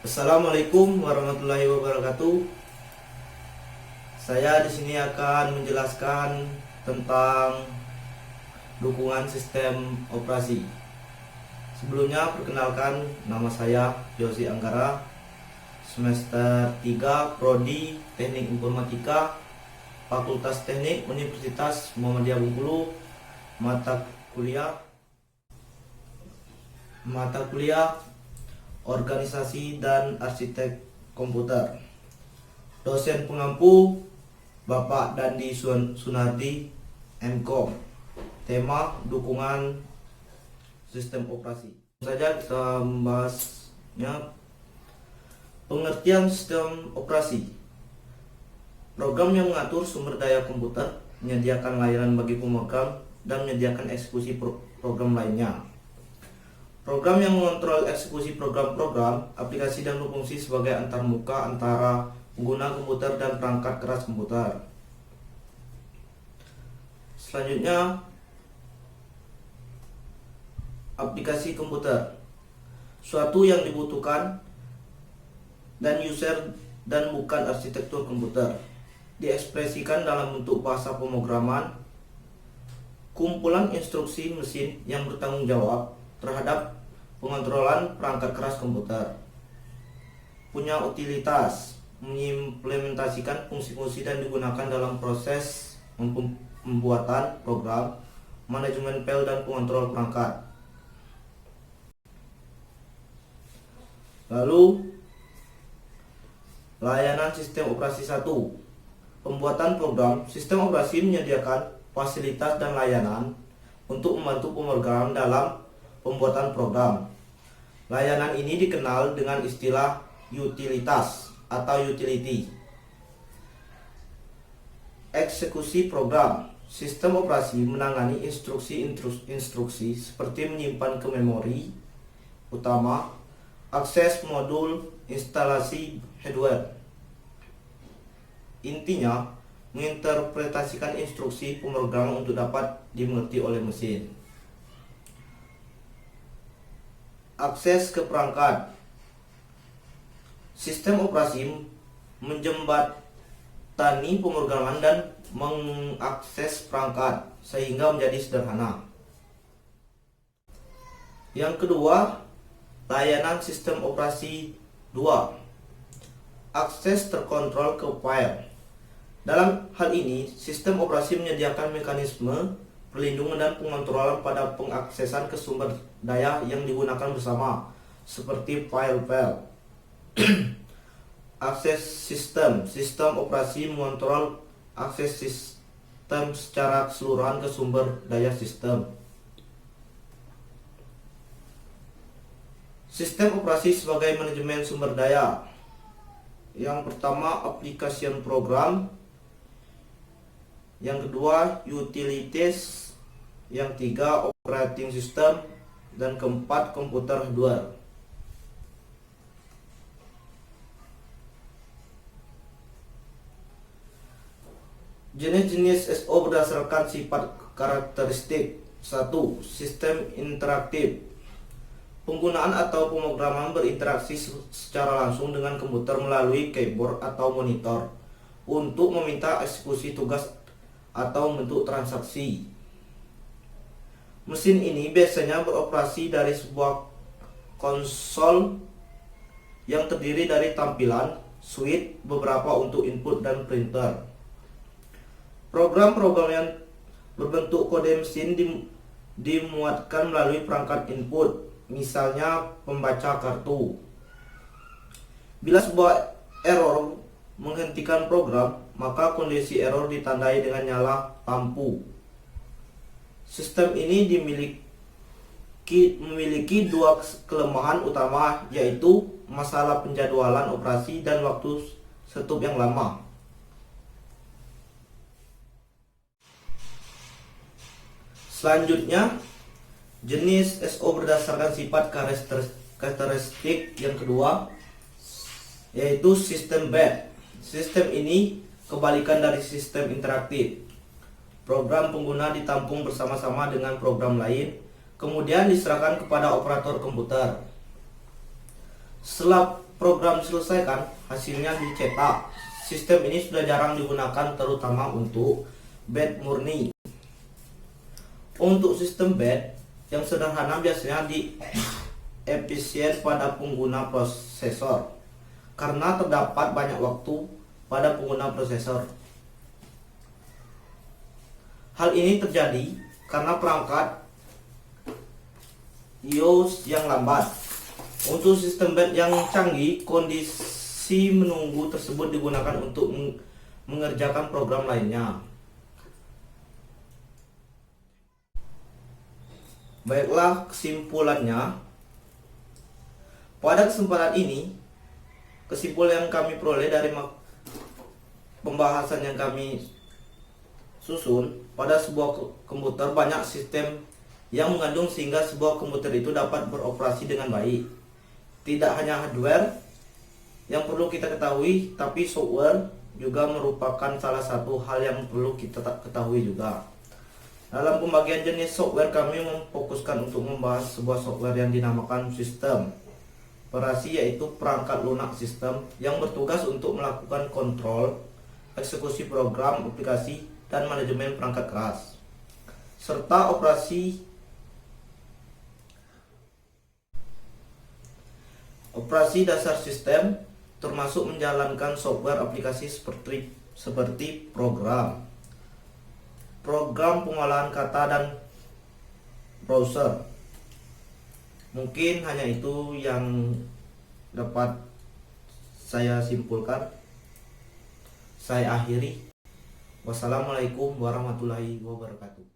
Assalamualaikum warahmatullahi wabarakatuh. Saya di sini akan menjelaskan tentang dukungan sistem operasi. Sebelumnya perkenalkan, nama saya Yosi Anggara, semester 3 Prodi Teknik Informatika, Fakultas Teknik Universitas Muhammadiyah Bengkulu, mata kuliah Organisasi dan Arsitek Komputer. Dosen pengampu Bapak Dandi Sunardi, MKOM. Tema dukungan sistem operasi. Saja kita membahasnya. Pengertian sistem operasi: program yang mengatur sumber daya komputer, menyediakan layanan bagi pemegang, dan menyediakan eksekusi program lainnya. Program yang mengontrol eksekusi program-program, aplikasi dan berfungsi sebagai antarmuka antara pengguna komputer dan perangkat keras komputer. Selanjutnya, aplikasi komputer. Suatu yang dibutuhkan dan user dan bukan arsitektur komputer. Diekspresikan dalam bentuk bahasa pemrograman, kumpulan instruksi mesin yang bertanggung jawab terhadap pengontrolan perangkat keras komputer. Punya utilitas, mengimplementasikan fungsi-fungsi dan digunakan dalam proses pembuatan program, manajemen file dan pengontrol perangkat. Lalu, layanan sistem operasi 1. Pembuatan program. Sistem operasi menyediakan fasilitas dan layanan untuk membantu pemrograman dalam pembuatan program. Layanan ini dikenal dengan istilah utilitas atau utility. Eksekusi program. Sistem operasi menangani instruksi seperti menyimpan ke memori utama, akses modul, instalasi hardware. Intinya, menginterpretasikan instruksi pemrograman untuk dapat dimengerti oleh mesin. Akses ke perangkat. Sistem operasi menjembatani pemrograman dan mengakses perangkat sehingga menjadi sederhana. Yang kedua, layanan sistem operasi 2. Akses terkontrol ke file. Dalam hal ini, sistem operasi menyediakan mekanisme perlindungan dan pengontrolan pada pengaksesan ke sumber daya yang digunakan bersama, seperti file-file. Akses sistem. Sistem operasi mengontrol akses sistem secara keseluruhan ke sumber daya sistem. Sistem operasi sebagai manajemen sumber daya. Yang pertama, application program. Yang kedua, utilities. Yang tiga, operating system. Dan keempat, komputer hardware. Jenis-jenis SO berdasarkan sifat karakteristik. 1. Sistem interaktif. Penggunaan atau pemrograman berinteraksi secara langsung dengan komputer melalui keyboard atau monitor untuk meminta eksekusi tugas atau bentuk transaksi. Mesin ini biasanya beroperasi dari sebuah konsol yang terdiri dari tampilan, switch, beberapa untuk input dan printer. Program-program yang berbentuk kode mesin dimuatkan melalui perangkat input, misalnya pembaca kartu. Bila sebuah error menghentikan program, maka kondisi error ditandai dengan nyala lampu. Sistem ini memiliki dua kelemahan utama, yaitu masalah penjadwalan operasi dan waktu setup yang lama. Selanjutnya, jenis SO berdasarkan sifat karakteristik yang kedua, yaitu sistem bed. Sistem ini kebalikan dari sistem interaktif. Program pengguna ditampung bersama-sama dengan program lain, kemudian diserahkan kepada operator komputer. Setelah program diselesaikan, hasilnya dicetak. Sistem ini sudah jarang digunakan terutama untuk batch murni. Untuk sistem batch yang sederhana biasanya efisien pada pengguna prosesor karena terdapat banyak waktu pada pengguna prosesor. Hal ini terjadi karena perangkat IOS yang lambat. Untuk sistem batch yang canggih, kondisi menunggu tersebut digunakan untuk mengerjakan program lainnya. Baiklah, kesimpulannya. Pada kesempatan ini, kesimpulan yang kami peroleh dari pembahasan yang kami susun, pada sebuah komputer banyak sistem yang mengandung sehingga sebuah komputer itu dapat beroperasi dengan baik. Tidak hanya hardware yang perlu kita ketahui, tapi software juga merupakan salah satu hal yang perlu kita ketahui juga. Dalam pembagian jenis software, kami memfokuskan untuk membahas sebuah software yang dinamakan sistem operasi, yaitu perangkat lunak sistem yang bertugas untuk melakukan kontrol, eksekusi program, aplikasi, dan manajemen perangkat keras, serta operasi dasar sistem, termasuk menjalankan software aplikasi seperti program pengolahan kata dan browser. Mungkin hanya itu yang dapat saya simpulkan. Saya akhiri. Wassalamualaikum warahmatullahi wabarakatuh.